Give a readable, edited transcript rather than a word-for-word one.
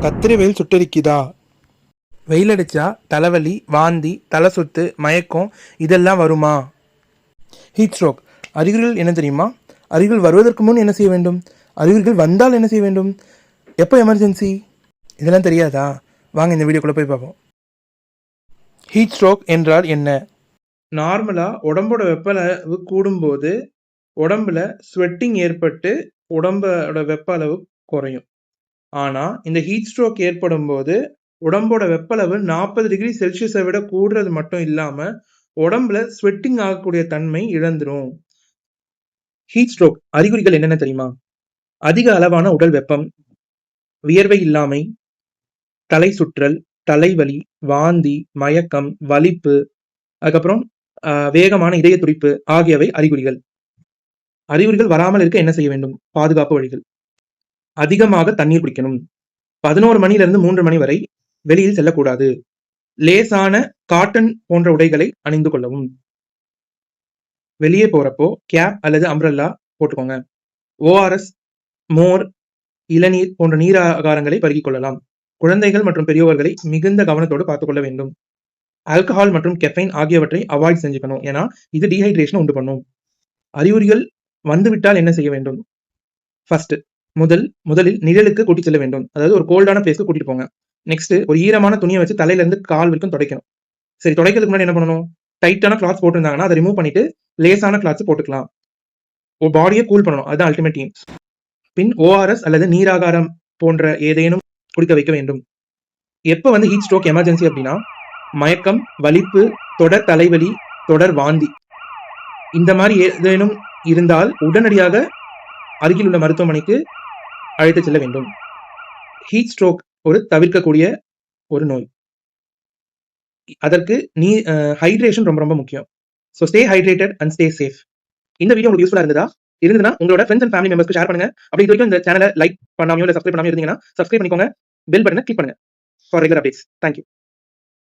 கத்திரி வெயில் சுட்டெரிக்குதா? வெயில் அடிச்சா தலைவலி, வாந்தி, தலை சுத்து, மயக்கம் இதெல்லாம் வருமா? ஹீட் ஸ்ட்ரோக் அறிகுறிகள் என்ன தெரியுமா? அறிகுறிகள் வருவதற்கு முன் என்ன செய்ய வேண்டும்? அறிகுறிகள் வந்தால் என்ன செய்ய வேண்டும்? எப்போ எமர்ஜென்சி? இதெல்லாம் தெரியாதா? வாங்க இந்த வீடியோக்குள்ள போய் பார்ப்போம். ஹீட் ஸ்ட்ரோக் என்றால் என்ன? நார்மலாக உடம்போட வெப்ப அளவு கூடும்போது உடம்புல ஸ்வெட்டிங் ஏற்பட்டு உடம்போட வெப்ப அளவு குறையும். ஆனால் இந்த ஹீட் ஸ்ட்ரோக் ஏற்படும் போது உடம்போட வெப்ப அளவு 40°C விட கூடுறது மட்டும் இல்லாமல் உடம்புல ஸ்வெட்டிங் ஆகக்கூடிய தன்மை இழந்துரும். ஹீட் ஸ்ட்ரோக் அறிகுறிகள் என்னென்ன தெரியுமா? அதிக அளவான உடல் வெப்பம், வியர்வை இல்லாமை, தலை சுற்றல், தலைவலி, வாந்தி, மயக்கம், வலிப்பு, அதுக்கப்புறம் வேகமான இதய துடிப்பு ஆகியவை அறிகுறிகள். அறிகுறிகள் வராமல் இருக்க என்ன செய்ய வேண்டும்? பாதுகாப்பு வழிகள். அதிகமாக தண்ணீர் குடிக்கணும். 11 மணிலிருந்து 3 மணி வரை வெளியில் செல்லக்கூடாது. லேசான காட்டன் போன்ற உடைகளை அணிந்து கொள்ளவும். வெளியே போறப்போ கேப் அல்லது அம்ப்ரெல்லா போட்டுக்கோங்க. ORS, மோர், இளநீர் போன்ற நீர் ஆகாரங்களை பருகிக் கொள்ளலாம். குழந்தைகள் மற்றும் பெரியவர்களை மிகுந்த கவனத்தோடு பார்த்துக்கொள்ள வேண்டும். ஆல்கஹால் மற்றும் கெஃபைன் ஆகியவற்றை அவாய்ட் செஞ்சுக்கணும். ஏன்னா இது டீஹைட்ரேஷன் உண்டு பண்ணும். அறிகுறிகள் வந்துவிட்டால் என்ன செய்ய வேண்டும்? ஃபர்ஸ்ட் முதலில் நிழலுக்கு கூட்டிச் செல்ல வேண்டும். அதாவது ஒரு கோல்டான பிளேஸ்க்கு கூட்டிட்டு போங்க. நெக்ஸ்ட் ஒரு ஈரமான துணியை வச்சு தலையில இருந்து கால் வரைக்கும் துடைக்கணும். சரி, துடைக்கிறதுக்கு முன்னாடி என்ன பண்ணணும்? டைட்டான கிளாத்ஸ் போட்டிருந்தாங்கன்னா அதை ரிமூவ் பண்ணிட்டு லேசான கிளாத்ஸ் போட்டுக்கலாம். ஒரு பாடியை கூல் பண்ணணும். அதுதான் அல்டிமேட் எய்ம். பின் ORS அல்லது நீராகாரம் போன்ற ஏதேனும் குடிக்க வைக்க வேண்டும். எப்போ ஹீட் ஸ்ட்ரோக் எமர்ஜென்சி அப்படின்னா மயக்கம், வலிப்பு, தொடர் தலைவலி, தொடர் வாந்தி இந்த மாதிரி ஏதேனும் இருந்தால் உடனடியாக அருகில் உள்ள மருத்துவமனைக்கு அழைத்து செல்ல வேண்டும். ஹீட் ஸ்ட்ரோக் ஒரு தவிர்க்கக்கூடிய ஒரு நோய். அதற்கு ஹைட்ரேஷன் ரொம்ப ரொம்ப முக்கியம். So stay hydrated and stay safe. இந்த வீடியோ உங்களுக்கு யூஸ்ஃபுல்லா இருந்ததுன்னா உங்களோட ஃப்ரெண்ட்ஸ் அண்ட் ஃபேமிலி மெம்பர்ஸ்க்கு ஷேர் பண்ணுங்க. அப்படி இது வரைக்கும் இந்த சேனலை லைக் பண்ணாமையோ இல்லை சப்ஸ்கிரைப் பண்ணாமையோ இருந்தீங்கன்னா சப்ஸ்கிரைப் பண்ணிக்கோங்க. பெல் பட்டனை கிளிக் பண்ணுங்க ஃபார் ரெகுலர் அப்டேட்ஸ். தேங்க்யூ.